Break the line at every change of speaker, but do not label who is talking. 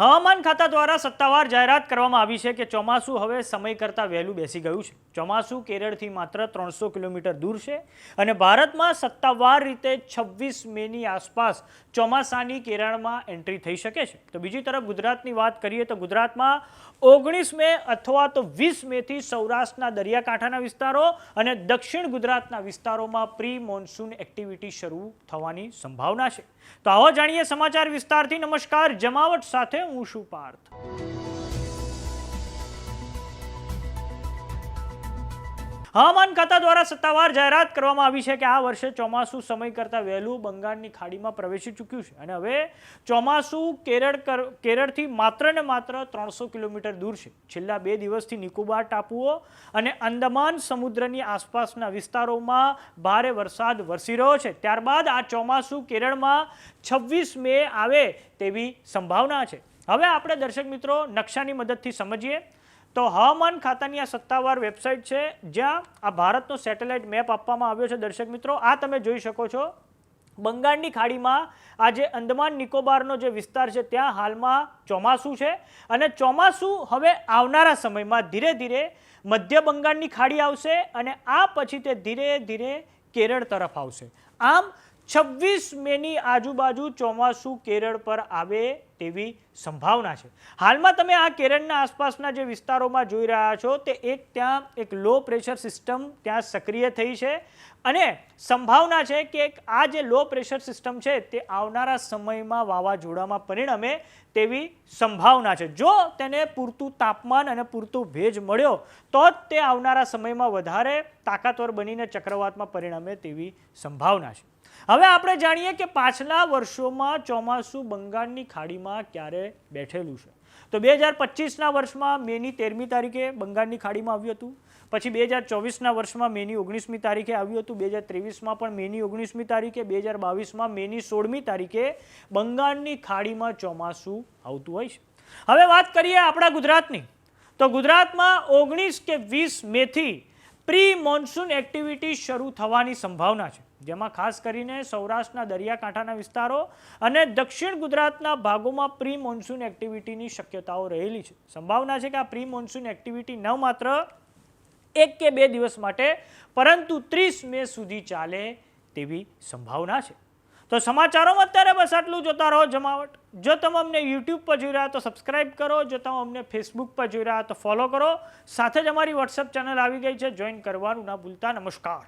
હવામાન ખાતા દ્વારા સત્તાવાર જાહેરાત કરવામાં આવી છે કે ચોમાસું હવે સમય કરતાં વહેલું બેસી ગયું છે. ચોમાસું કેરળથી માત્ર 300 કિલોમીટર દૂર છે અને ભારતમાં સત્તાવાર રીતે 26 મેની આસપાસ ચોમાસાની કેરળમાં એન્ટ્રી થઈ શકે છે. તો બીજી તરફ ગુજરાતની વાત કરીએ તો ગુજરાતમાં 19 મે અથવા તો 20 મેથી સૌરાષ્ટ્રના દરિયાકાંઠાના વિસ્તારો અને દક્ષિણ ગુજરાતના વિસ્તારોમાં પ્રી મોન્સૂન એક્ટિવિટી શરૂ થવાની સંભાવના છે. તો આવો જાણીએ સમાચાર વિસ્તારથી. નમસ્કાર, જમાવટ સાથે હું છું પાર્થ. હવામાન ખાતા દ્વારા સત્તાવાર જાહેરાત કરવામાં આવી છે કે આ વર્ષે ચોમાસું સમય કરતાં વહેલું બંગાળની ખાડીમાં પ્રવેશી ચૂક્યું છે અને હવે ચોમાસું કેરળથી માત્ર ને માત્ર 300 કિલોમીટર દૂર છે. છેલ્લા 2 દિવસથી નિકોબાર ટાપુઓ અને અંદમાન સમુદ્રની આસપાસના વિસ્તારોમાં ભારે વરસાદ વરસી રહ્યો છે. ત્યારબાદ આ ચોમાસું કેરળમાં 26 મે આવે તેવી સંભાવના છે. હવે આપણે દર્શક મિત્રો નકશાની મદદથી સમજીએ તો હવામાન ખાતાની આ સત્તાવાર વેબસાઇટ છે જ્યાં આ ભારતનો સેટેલાઇટ મેપ આપવામાં આવ્યો છે. દર્શક મિત્રો, આ તમે જોઈ શકો છો બંગાળની ખાડીમાં આ જે અંદમાન નિકોબારનો જે વિસ્તાર છે ત્યાં હાલમાં ચોમાસું છે અને ચોમાસું હવે આવનારા સમયમાં ધીરે ધીરે મધ્ય બંગાળની ખાડી આવશે અને આ પછી તે ધીરે ધીરે કેરળ તરફ આવશે. આમ 26 મેની આજુબાજુ ચોમાસું કેરળ પર આવે તેવી સંભાવના છે. હાલમાં તમે આ કેરળના આસપાસના જે વિસ્તારોમાં જોઈ રહ્યા છો તે ત્યાં એક લો પ્રેશર સિસ્ટમ ત્યાં સક્રિય થઈ છે અને સંભાવના છે કે આ જે લો પ્રેશર સિસ્ટમ છે તે આવનારા સમયમાં વાવાઝોડામાં પરિણમે તેવી સંભાવના છે. જો તેને પૂરતું તાપમાન અને પૂરતું ભેજ મળ્યો તો જ તે આવનારા સમયમાં વધારે તાકાતવર બનીને ચક્રવાતમાં પરિણમે તેવી સંભાવના છે. હવે આપણે જાણીએ કે પાછલા વર્ષોમાં ચોમાસું બંગાળની ખાડીમાં ક્યારે બેઠેલું છે. તો 2025ના વર્ષમાં મેની 13મી તારીખે બંગાળની ખાડીમાં આવ્યું હતું. પછી 2024ના વર્ષમાં મેની 19મી તારીખે આવ્યું હતું. 2023માં પણ મેની 19મી તારીખે, 2022માં મેની 16મી તારીખે બંગાળની ખાડીમાં ચોમાસું આવતું હોય છે. હવે વાત કરીએ આપણા ગુજરાતની તો ગુજરાતમાં 19 કે 20 મેથી પ્રી મોન્સૂન એક્ટિવિટી શરૂ થવાની સંભાવના છે, જેમાં ખાસ કરીને સૌરાષ્ટ્રના દરિયાકાંઠાના વિસ્તારો અને દક્ષિણ ગુજરાતના ભાગોમાં પ્રી મોન્સૂન એક્ટિવિટીની શક્યતાઓ રહેલી છે. સંભાવના છે કે આ પ્રી મોન્સૂન એક્ટિવિટી ન માત્ર 1 કે 2 દિવસ માટે પરંતુ 30 મે સુધી ચાલે તેવી સંભાવના છે. તો સમાચારોમાં અત્યારે બસ આટલું. જોતા રહો જમાવટ. જો તમે અમને યુટ્યુબ પર જોઈ રહ્યા તો સબસ્ક્રાઇબ કરો, જો તમે અમને ફેસબુક પર જોઈ રહ્યા તો ફોલો કરો. સાથે જ અમારી વોટ્સએપ ચેનલ આવી ગઈ છે, જોઈન કરવાનું ના ભૂલતા. નમસ્કાર.